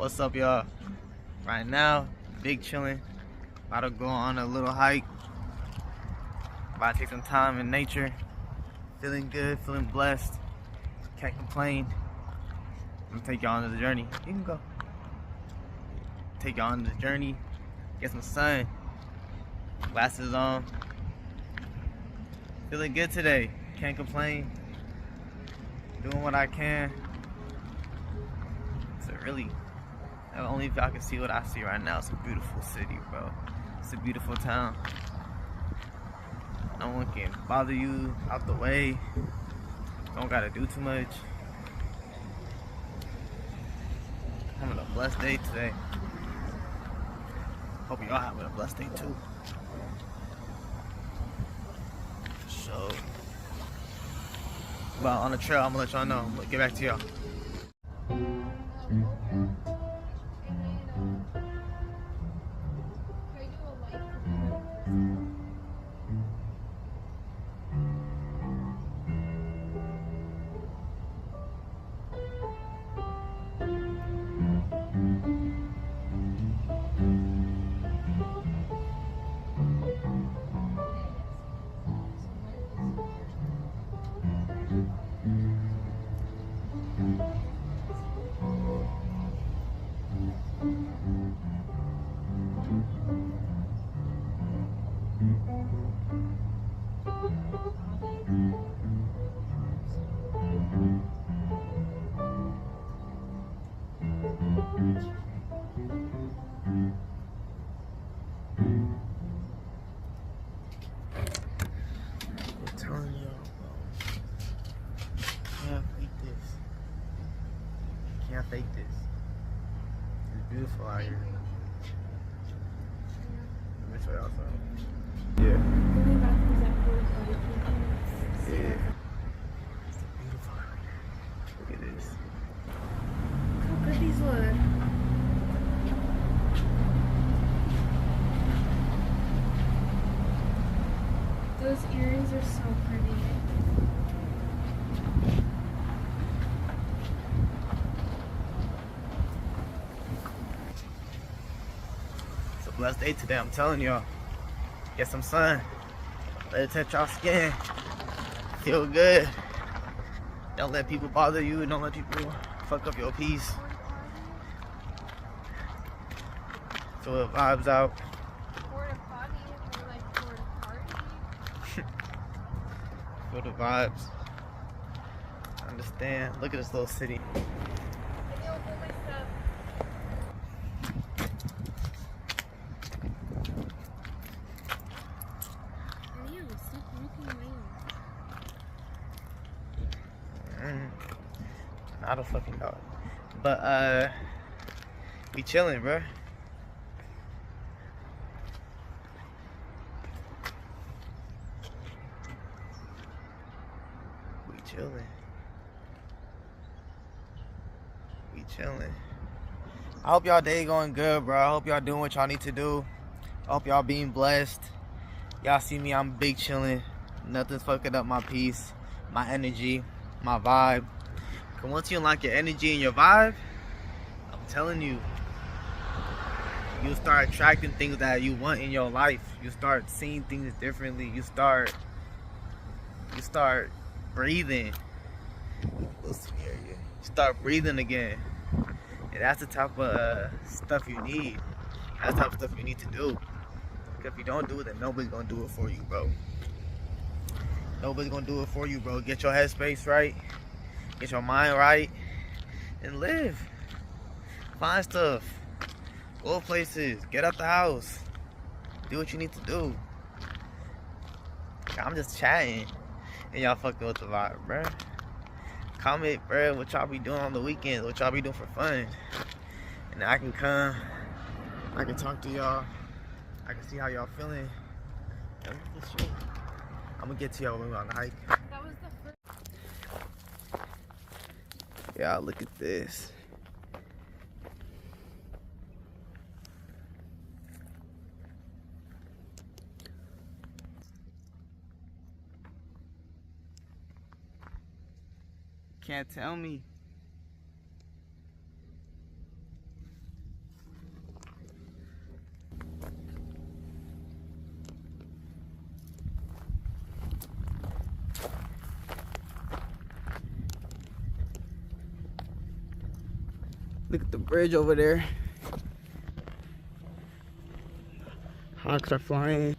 What's up, y'all? Right now, big chilling. About to go on a little hike. About to take some time in nature. Feeling good, feeling blessed. Can't complain. I'm gonna take y'all on the journey. You can go. Take y'all on the journey. Get some sun. Glasses on. Feeling good today. Can't complain. Doing what I can. So really, only if y'all can see what I see right now. It's a beautiful city, bro. It's a beautiful town. No one can bother you out the way. Don't gotta do too much. Having a blessed day today. Hope y'all having a blessed day too. So, well, on the trail, I'm gonna let y'all know. I'm gonna get back to y'all. I'm telling y'all, bro. Can't fake this. Can't fake this. It's beautiful out here. Let me show y'all something. Yeah. Yeah. It's beautiful out here. Look at this. How good these look. Those earrings are so pretty. It's a blessed day today, I'm telling y'all. Get some sun. Let it touch y'all skin. Feel good. Don't let people bother you. Don't let people fuck up your peace. Feel the vibes out. Porta potty, or like porta party. Feel the vibes. Understand. Look at this little city. Can you open my stuff? Ew, stop walking away. Not a fucking dog. But we chilling, bro. We chilling. We chilling. I hope y'all day going good, bro. I hope y'all doing what y'all need to do. I hope y'all being blessed. Y'all see me, I'm big chilling. Nothing's fucking up my peace, my energy, my vibe. Cause once you unlock your energy and your vibe, I'm telling you, you start attracting things that you want in your life. You start seeing things differently. You start breathing. Listen here, you start breathing again. And that's the type of stuff you need. That's the type of stuff you need to do. Because if you don't do it, then nobody's gonna do it for you, bro. Nobody's gonna do it for you, bro. Get your headspace right. Get your mind right. And live. Find stuff. Go places. Get out the house. Do what you need to do. I'm just chatting. And y'all fucking with the vibe, bro. Comment, bro, what y'all be doing on the weekends. What y'all be doing for fun. And I can come. I can talk to y'all. I can see how y'all feeling. I'm gonna get to y'all when we're on the hike. That was the first. Yeah, look at this. Can't tell me. Look at the bridge over there. Hawks are flying.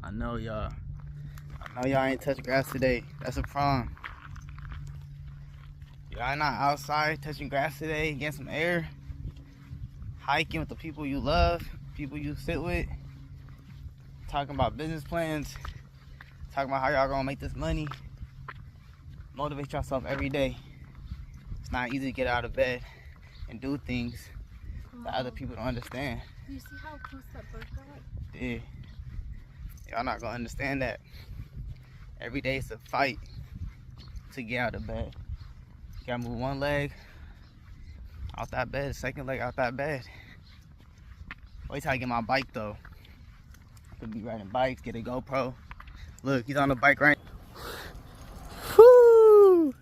I know y'all. I know y'all ain't touched grass today. That's a problem. Y'all not outside touching grass today, getting some air, hiking with the people you love, people you sit with, talking about business plans, talking about how y'all gonna make this money. Motivate yourself every day. It's not easy to get out of bed and do things that other people don't understand. You see how close that bird got? Yeah. Y'all not gonna understand that. Every day it's a fight to get out of bed. You gotta move one leg out that bed, second leg out that bed. Wait till I get my bike though. Could be riding bikes, get a GoPro. Look, he's on the bike right now. Woo!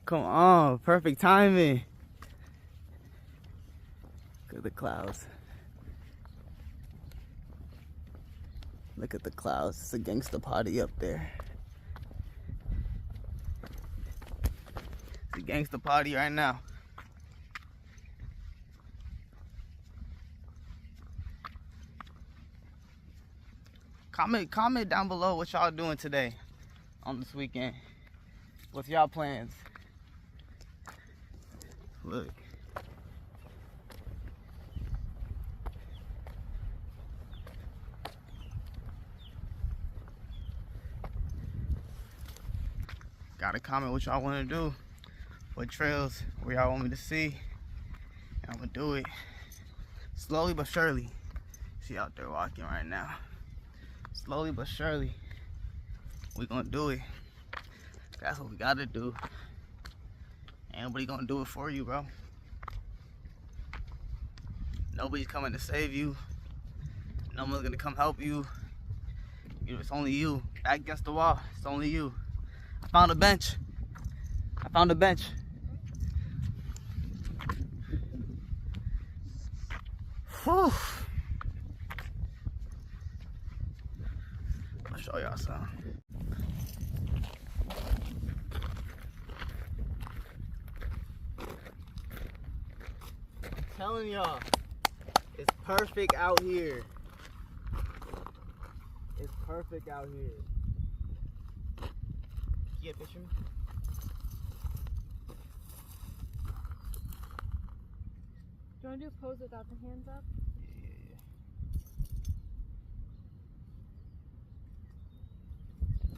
Come on, perfect timing. Look at the clouds. Look at the clouds. It's a gangsta party up there. It's a gangsta party right now. Comment down below what y'all doing today on this weekend. What's y'all plans? Look. Gotta comment what y'all want to do. What trails, where y'all want me to see. And I'm gonna do it slowly but surely. She out there walking right now. Slowly but surely, we gonna do it. That's what we gotta do. Ain't nobody gonna do it for you, bro. Nobody's coming to save you. No one's gonna come help you. It's only you. Back against the wall, it's only you. I found a bench. I found a bench. Whew. I'll show y'all some. I'm telling y'all, it's perfect out here. It's perfect out here. Get a picture? Do you want to do a pose without the hands up? Yeah.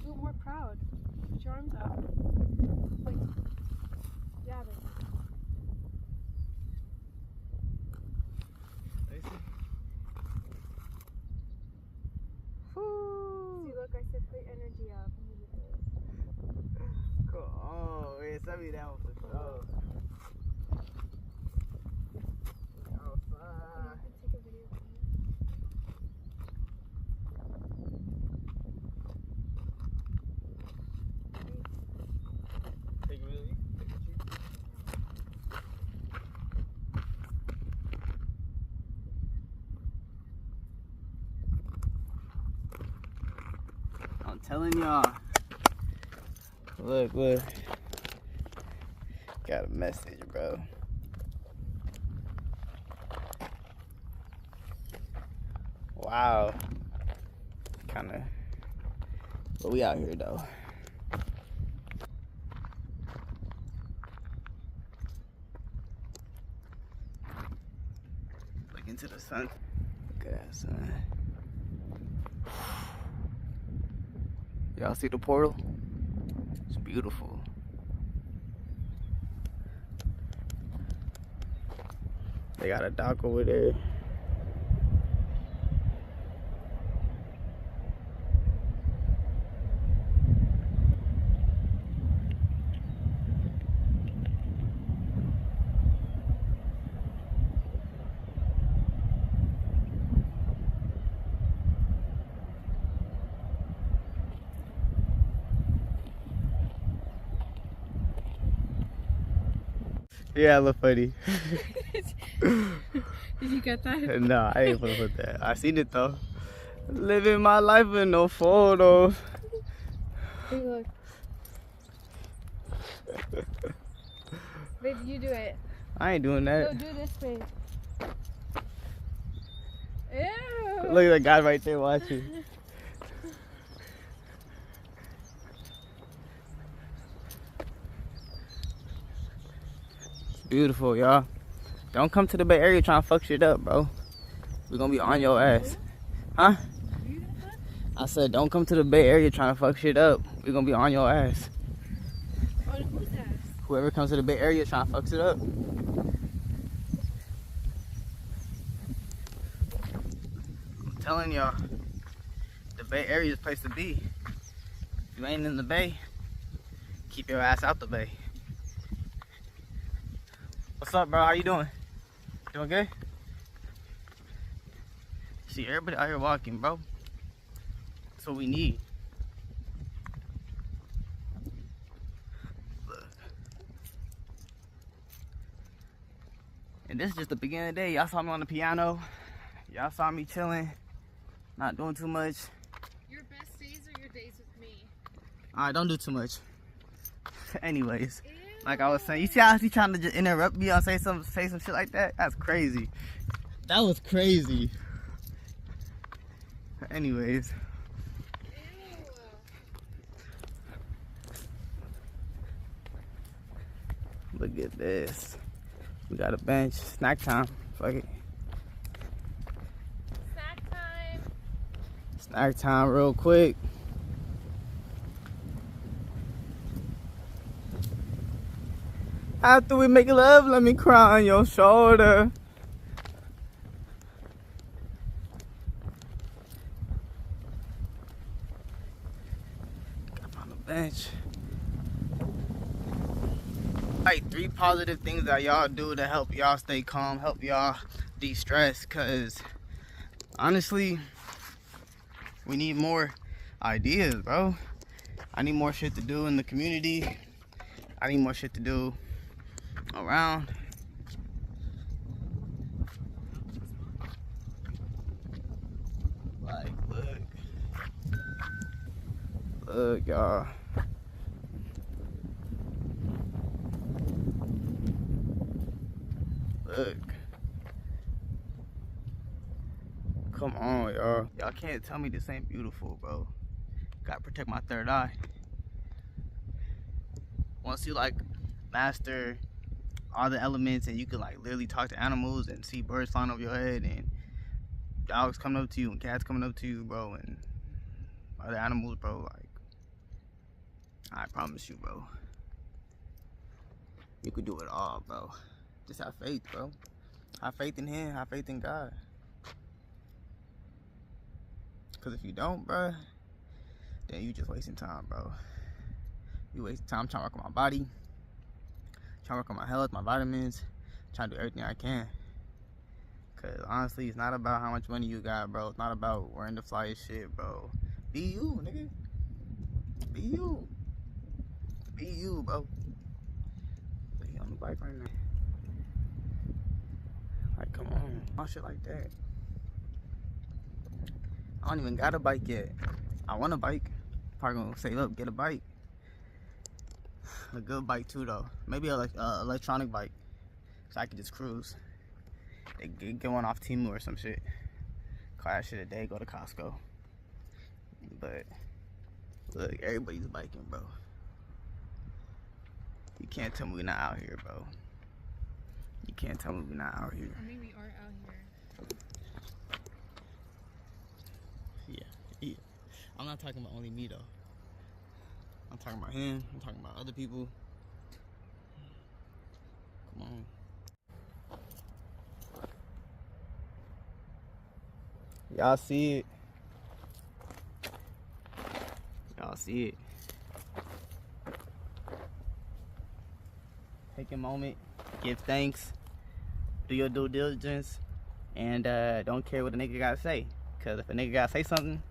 Do it more proud. Put your arms out. Wait. Yeah, there. See, look, I said put energy up. Come on, man. Send me that one for sure. Outside. Take a video. Take a video. Take a picture. I'm telling y'all. Look. Got a message, bro. Wow. Kinda. But we out here though. Look into the sun. Look at that sun. Y'all see the portal? It's beautiful. They got a dock over there. Yeah, I look funny. Did you get that? Nah, I ain't gonna put that. I seen it though. Living my life with no photos. Hey, look. Babe, you do it. I ain't doing that. No, do this way. Ew. Look at that guy right there watching. It's beautiful, y'all. Don't come to the Bay Area trying to fuck shit up, bro. We're gonna be on your ass. Huh? I said, don't come to the Bay Area trying to fuck shit up. We're gonna be on your ass. On whose ass? Whoever comes to the Bay Area trying to fuck shit up. I'm telling y'all, the Bay Area is the place to be. If you ain't in the Bay, keep your ass out the Bay. What's up, bro? How you doing? Doing good? See, everybody out here walking, bro. That's what we need. Look. And this is just the beginning of the day. Y'all saw me on the piano. Y'all saw me chilling, not doing too much. Your best days are your days with me. Alright, don't do too much. Anyways, Ew. like I was saying, you see how he trying to just interrupt me or say some shit like that? That's crazy. That was crazy. Anyways. Ew. Look at this. We got a bench. Snack time. Fuck it. Snack time. Snack time real quick. After we make love, let me cry on your shoulder. Got on the bench. Like 3 positive things that y'all do to help y'all stay calm, help y'all de-stress, cause honestly, we need more ideas, bro. I need more shit to do in the community. I need more shit to do around. Like, look, y'all. Look. Come on, y'all. Y'all can't tell me this ain't beautiful, bro. Gotta protect my third eye. Once you like master all the elements and you can like literally talk to animals and see birds flying over your head and dogs coming up to you and cats coming up to you, bro, and other animals, bro, like, I promise you, bro, you could do it all, bro. Just have faith, bro. Have faith in him, have faith in God. Cause if you don't, bro, then you just wasting time, bro. You wasting time trying to work on my body, trying to work on my health, my vitamins, trying to do everything I can. Cause honestly, it's not about how much money you got, bro. It's not about wearing the flyest shit, bro. Be you, nigga. Be you. Be you, bro. But he on the bike right now. Like, come on. All shit like that. I don't even got a bike yet. I want a bike. Probably gonna save up, get a bike. A good bike too, though. Maybe a electronic bike, so I can just cruise. Get one off Temu or some shit. Call that shit a day. Go to Costco. But look, everybody's biking, bro. You can't tell me we're not out here, bro. You can't tell me we're not out here. I mean, we are out here. Yeah. I'm not talking about only me though. I'm talking about him. I'm talking about other people. Come on. Y'all see it. Y'all see it. Take a moment, give thanks, do your due diligence, and don't care what a nigga gotta say. Cause if a nigga gotta say something,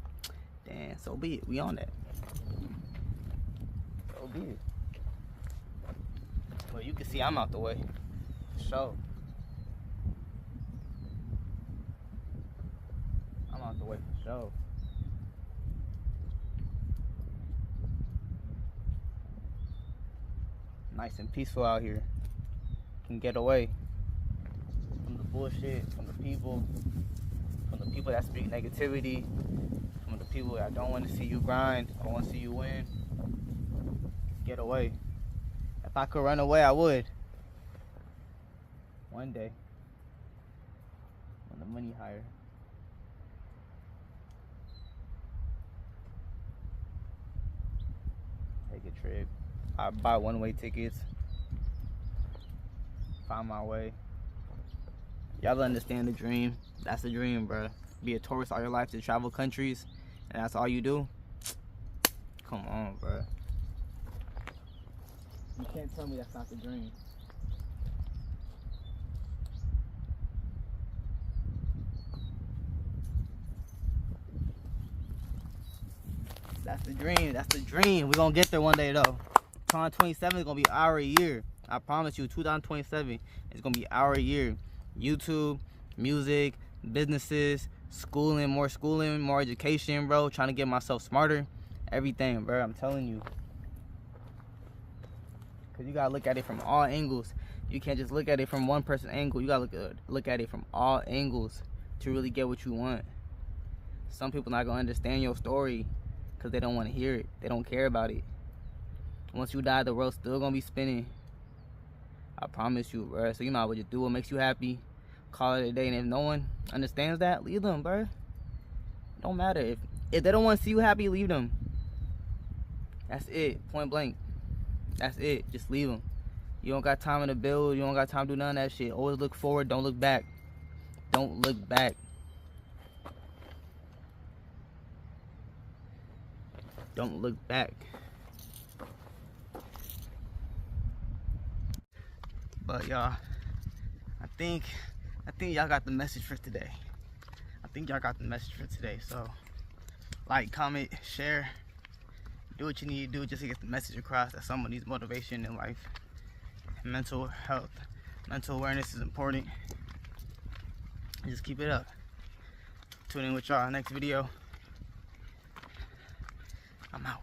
then so be it. We on that. So be it. Well, you can see I'm out the way. For sure. I'm out the way for sure. Nice and peaceful out here. Can get away from the bullshit, from the people that speak negativity, from the people that don't want to see you grind, don't want to see you win. Get away. If I could run away, I would. One day. When the money higher. Take a trip. I buy one-way tickets. Find my way. Y'all understand the dream. That's the dream, bro. Be a tourist all your life to travel countries, and that's all you do? Come on, bro. You can't tell me that's not the dream. That's the dream. That's the dream. We're going to get there one day, though. 2027 is going to be our year. I promise you, 2027 is going to be our year. YouTube, music, businesses, schooling, more education, bro. Trying to get myself smarter. Everything, bro. I'm telling you. Because you got to look at it from all angles. You can't just look at it from one person's angle. You got to look at it from all angles to really get what you want. Some people not going to understand your story because they don't want to hear it. They don't care about it. Once you die, the world's still going to be spinning. I promise you, bro. So you might as well just do what makes you happy. Call it a day. And if no one understands that, leave them, bro. Don't matter. If they don't want to see you happy, leave them. That's it. Point blank. That's it. Just leave them. You don't got time to build. You don't got time to do none of that shit. Always look forward. Don't look back. Don't look back. Don't look back. But y'all, I think y'all got the message for today. So, like, comment, share, do what you need to do just to get the message across that someone needs motivation in life. Mental health, mental awareness is important. And just keep it up. Tune in with y'all next video. I'm out.